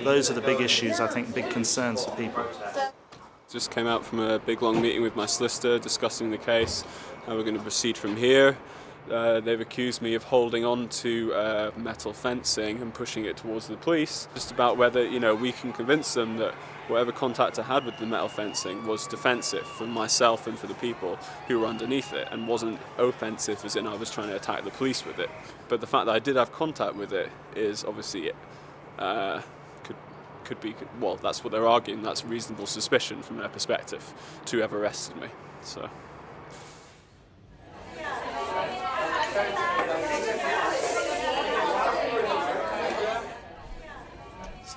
those are the big issues, I think, big concerns for people. Just came out from a big long meeting with my solicitor discussing the case, how we're going to proceed from here. They've accused me of holding on to metal fencing and pushing it towards the police, just about whether, you know, we can convince them that whatever contact I had with the metal fencing was defensive for myself and for the people who were underneath it, and wasn't offensive as in I was trying to attack the police with it. But the fact that I did have contact with it is obviously could be, well, that's what they're arguing, that's reasonable suspicion from their perspective to have arrested me. So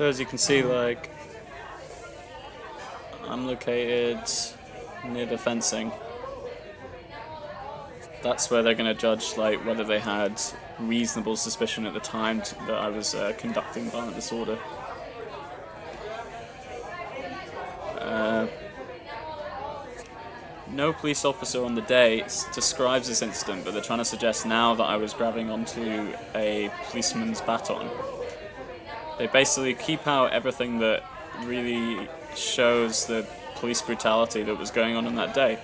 as you can see, like, I'm located near the fencing. That's where they're going to judge, like, whether they had reasonable suspicion at the time that I was conducting violent disorder. No police officer on the day describes this incident, but they're trying to suggest now that I was grabbing onto a policeman's baton. They basically keep out everything that really shows the police brutality that was going on that day.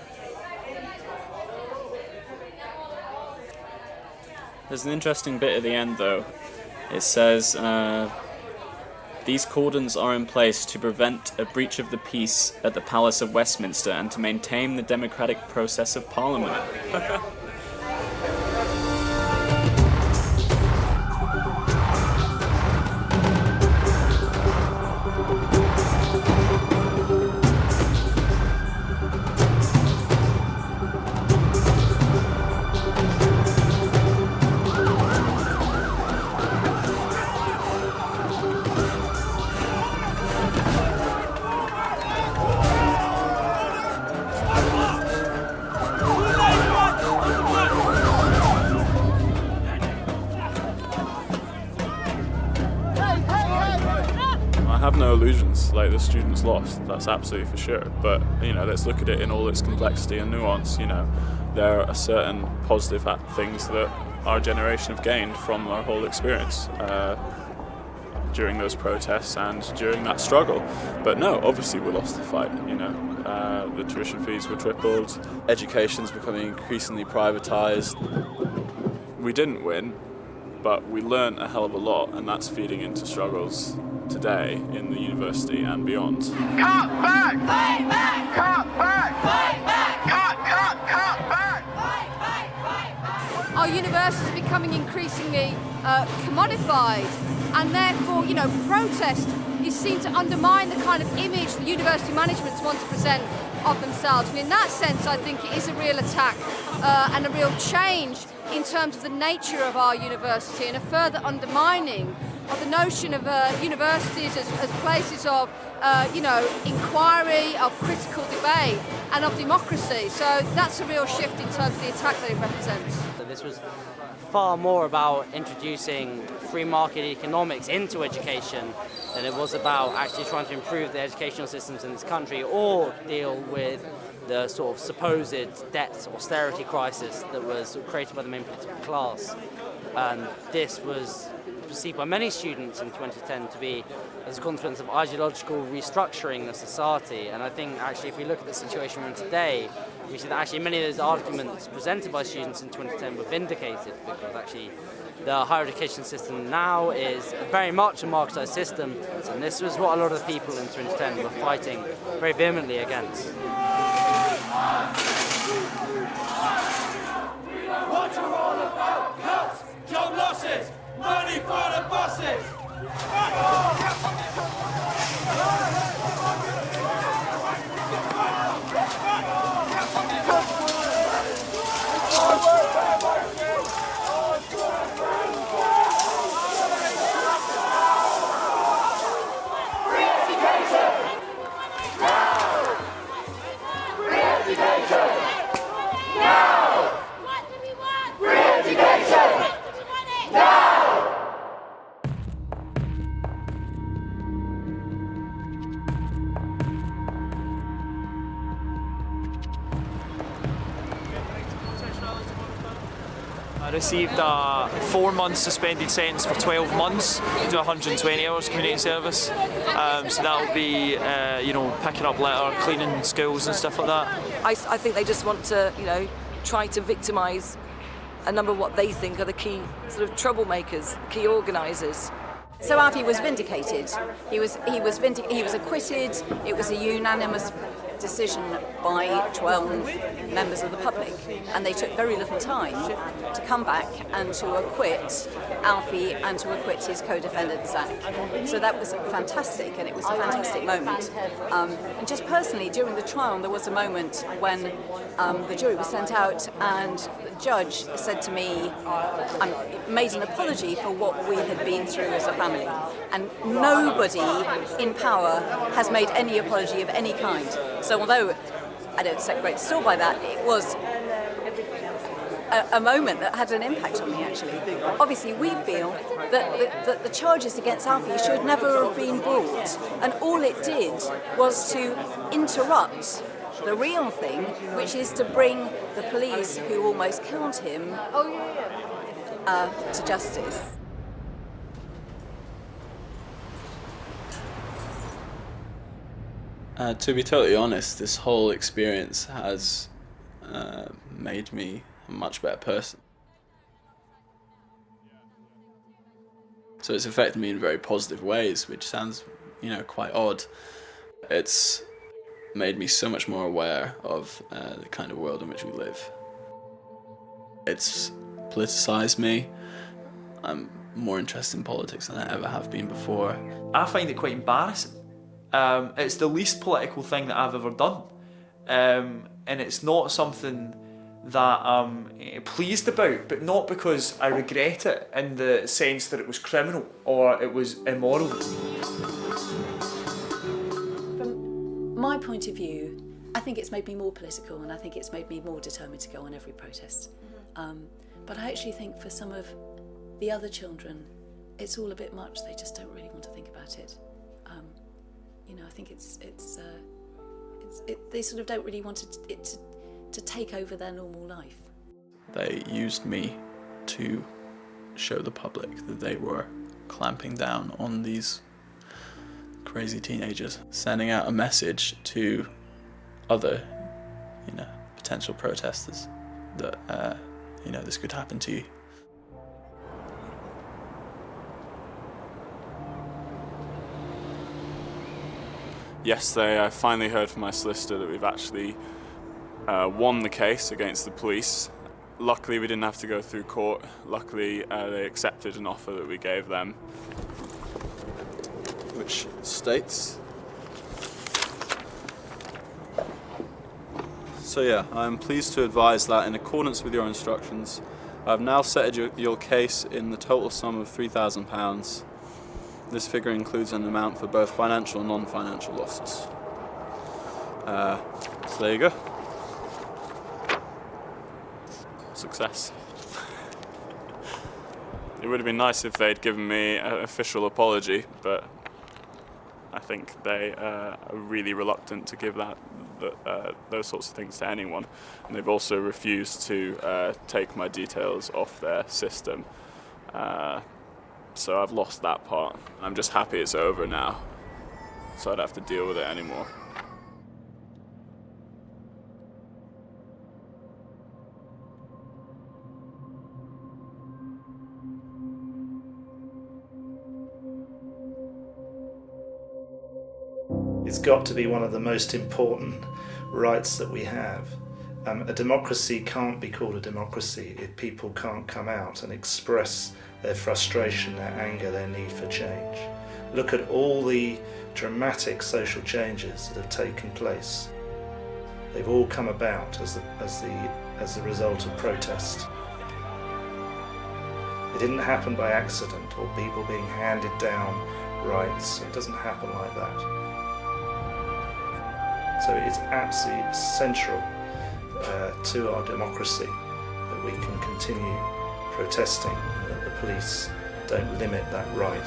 There's an interesting bit at the end though. It says, these cordons are in place to prevent a breach of the peace at the Palace of Westminster and to maintain the democratic process of Parliament. No illusions, like the students lost, that's absolutely for sure, but you know, let's look at it in all its complexity and nuance. You know, there are certain positive things that our generation have gained from our whole experience. during those protests and during that struggle. But no, obviously we lost the fight, you know. The tuition fees were tripled, education's becoming increasingly privatised. We didn't win, but we learnt a hell of a lot, and that's feeding into struggles today in the university and beyond. Cut back! Fight back! Cut back! Fight back! Cut back! Fight back! Our university is becoming increasingly commodified, and therefore, you know, protest is seen to undermine the kind of image the university managements want to present of themselves. And in that sense, I think it is a real attack and a real change in terms of the nature of our university, and a further undermining of the notion of universities as places of, you know, inquiry, of critical debate, and of democracy. So that's a real shift in terms of the attack that it represents. This was far more about introducing free market economics into education than it was about actually trying to improve the educational systems in this country or deal with the sort of supposed debt austerity crisis that was created by the main political class. And this was perceived by many students in 2010 to be as a consequence of ideological restructuring of society. And I think actually if we look at the situation we're in today, we see that actually many of those arguments presented by students in 2010 were vindicated, because actually the higher education system now is very much a marketised system, and this was what a lot of the people in 2010 were fighting very vehemently against. What you're all about, cuts, job losses, money for the buses. I received a 4-month suspended sentence for 12 months to 120 hours community service. So that'll be, you know, picking up litter, cleaning schools and stuff like that. I think they just want to, you know, try to victimise a number of what they think are the key sort of troublemakers, key organisers. So Alfie was vindicated. He was acquitted. It was a unanimous decision by 12 members of the public, and they took very little time to come back and to acquit Alfie and to acquit his co-defendant Zach. So that was fantastic, and it was a fantastic moment. And just personally, during the trial, there was a moment when the jury was sent out, and the judge said to me, made an apology for what we had been through as a family. And nobody in power has made any apology of any kind. So although I don't set great store by that, it was a moment that had an impact on me, actually. Obviously, we feel that the charges against Alfie should never have been brought, and all it did was to interrupt the real thing, which is to bring the police who almost killed him to justice. To be totally honest, this whole experience has made me a much better person. So it's affected me in very positive ways, which sounds, you know, quite odd. It's made me so much more aware of the kind of world in which we live. It's politicised me. I'm more interested in politics than I ever have been before. I find it quite embarrassing. It's the least political thing that I've ever done, and it's not something that I'm pleased about, but not because I regret it in the sense that it was criminal or it was immoral. From my point of view, I think it's made me more political, and I think it's made me more determined to go on every protest. But I actually think for some of the other children, it's all a bit much. They just don't really want to think about it. You know, I think they sort of don't really want it to take over their normal life. They used me to show the public that they were clamping down on these crazy teenagers, sending out a message to other, potential protesters that, this could happen to you. Yesterday I finally heard from my solicitor that we've actually won the case against the police. Luckily we didn't have to go through court. Luckily they accepted an offer that we gave them, which states... So yeah, I'm pleased to advise that in accordance with your instructions, I've now settled your case in the total sum of £3,000. This figure includes an amount for both financial and non-financial losses. So there you go. Success. It would have been nice if they'd given me an official apology, but I think they are really reluctant to give those sorts of things to anyone. And they've also refused to take my details off their system. So I've lost that part. I'm just happy it's over now, so I don't have to deal with it anymore. It's got to be one of the most important rights that we have. A democracy can't be called a democracy if people can't come out and express their frustration, their anger, their need for change. Look at all the dramatic social changes that have taken place. They've all come about as the result of protest. It didn't happen by accident or people being handed down rights. It doesn't happen like that. So it's absolutely central to our democracy that we can continue protesting and that the police don't limit that right.